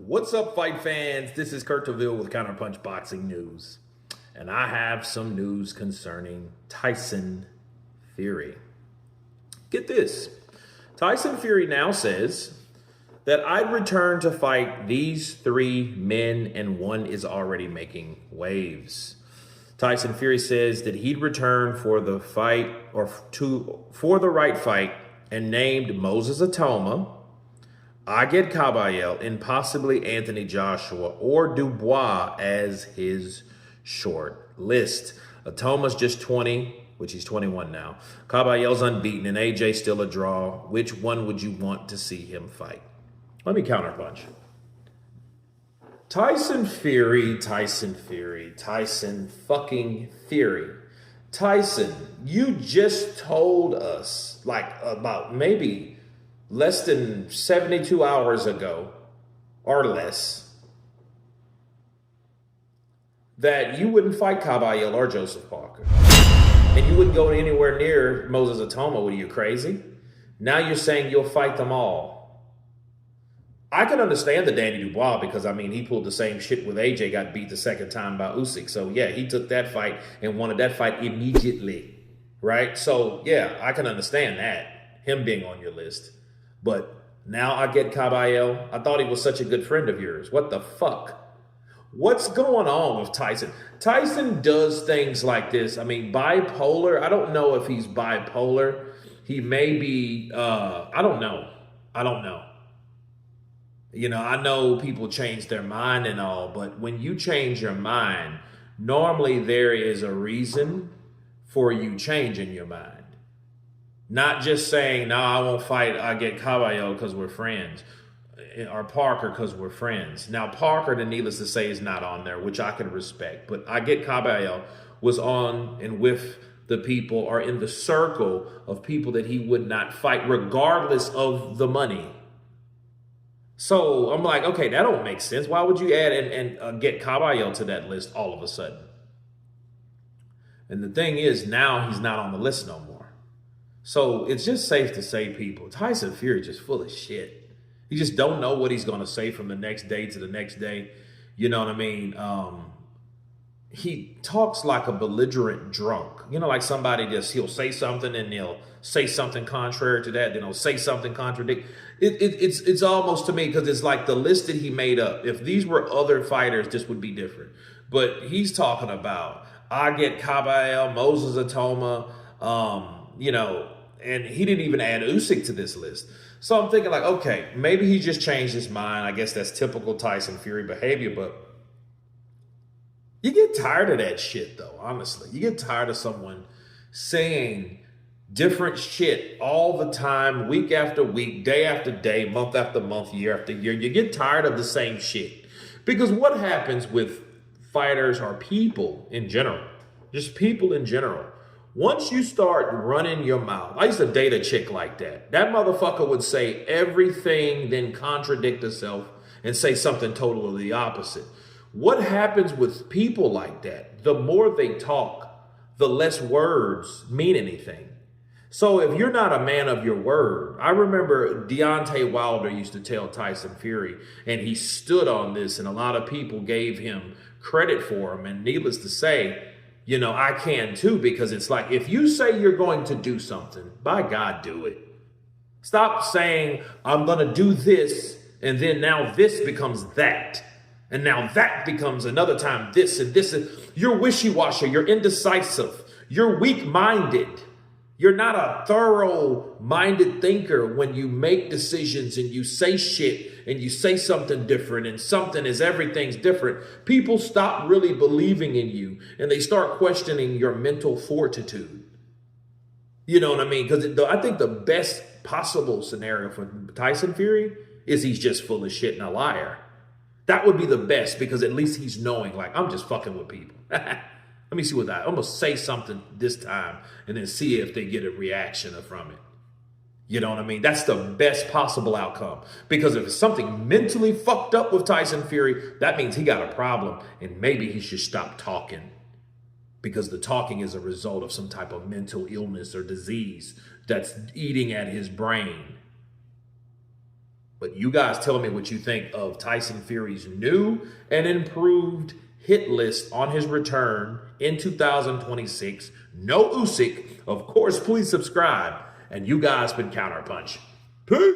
What's up, fight fans? This is Kurt DeVille with Counterpunch Boxing News. And I have some news concerning Tyson Fury. Get this. Tyson Fury now says that I'd return to fight these three men and one is already making waves. Tyson Fury says that he'd return for the fight for the right fight and named Moses Atoma, Aged Kabayel, and possibly Anthony Joshua or Dubois as his short list. Atoma's just 20, which he's 21 now. Kabayel's unbeaten, and AJ still a draw. Which one would you want to see him fight? Let me counterpunch. Tyson Fury, Tyson fucking Fury. Tyson, you just told us, like about maybe less than 72 hours ago or less, that you wouldn't fight Kabayel or Joseph Parker. And you wouldn't go anywhere near Moses Atoma. Were you crazy? Now you're saying you'll fight them all. I can understand the Danny Dubois because, I mean, he pulled the same shit with AJ, got beat the second time by Usyk. So, yeah, he took that fight and wanted that fight immediately, right? So, yeah, I can understand that, him being on your list. But now I get Kabayel. I thought he was such a good friend of yours. What the fuck? What's going on with Tyson? Tyson does things like this. I mean, bipolar. I don't know if he's bipolar. He may be, I don't know. You know, I know people change their mind and all, but when you change your mind, normally there is a reason for you changing your mind. Not just saying, no, I won't fight, I get Kabayel because we're friends, or Parker because we're friends. Now, Parker, needless to say, is not on there, which I can respect, but I get Kabayel was on and with the people or in the circle of people that he would not fight regardless of the money. So I'm like, okay, that don't make sense. Why would you add and get Kabayel to that list all of a sudden? And the thing is, now he's not on the list no more. So it's just safe to say, people, Tyson Fury is just full of shit. He just don't know what he's going to say from the next day to the next day. You know what I mean? He talks like a belligerent drunk. You know, like somebody he'll say something and he'll say something contrary to that. Then he'll say something contradict. It's almost to me because it's like the list that he made up. If these were other fighters, this would be different. But he's talking about, I get Kabayel, Moses Atoma, you know, and he didn't even add Usyk to this list. So I'm thinking like, okay, maybe he just changed his mind. I guess that's typical Tyson Fury behavior, but you get tired of that shit, though, honestly. You get tired of someone saying different shit all the time, week after week, day after day, month after month, year after year. You get tired of the same shit. Because what happens with fighters or people in general, just people in general, once you start running your mouth, I used to date a chick like that. That motherfucker would say everything, then contradict herself and say something totally the opposite. What happens with people like that? The more they talk, the less words mean anything. So if you're not a man of your word, I remember Deontay Wilder used to tell Tyson Fury, and he stood on this, and a lot of people gave him credit for him. And needless to say, you know, I can too, because it's like, if you say you're going to do something, by God, do it. Stop saying, I'm going to do this, and then now this becomes that. And now that becomes another time this and this. You're wishy-washy. You're indecisive. You're weak-minded. You're not a thorough-minded thinker when you make decisions and you say shit and you say something different and something is everything's different. People stop really believing in you and they start questioning your mental fortitude. You know what I mean? Because I think the best possible scenario for Tyson Fury is he's just full of shit and a liar. That would be the best because at least he's knowing, like, I'm just fucking with people. Let me see what I'm going to say something this time and then see if they get a reaction from it. You know what I mean? That's the best possible outcome. Because if it's something mentally fucked up with Tyson Fury, that means he got a problem and maybe he should stop talking. Because the talking is a result of some type of mental illness or disease that's eating at his brain. But you guys tell me what you think of Tyson Fury's new and improved hit list on his return in 2026. No Usyk. Of course, please subscribe. And you guys been Counterpunch. Peace.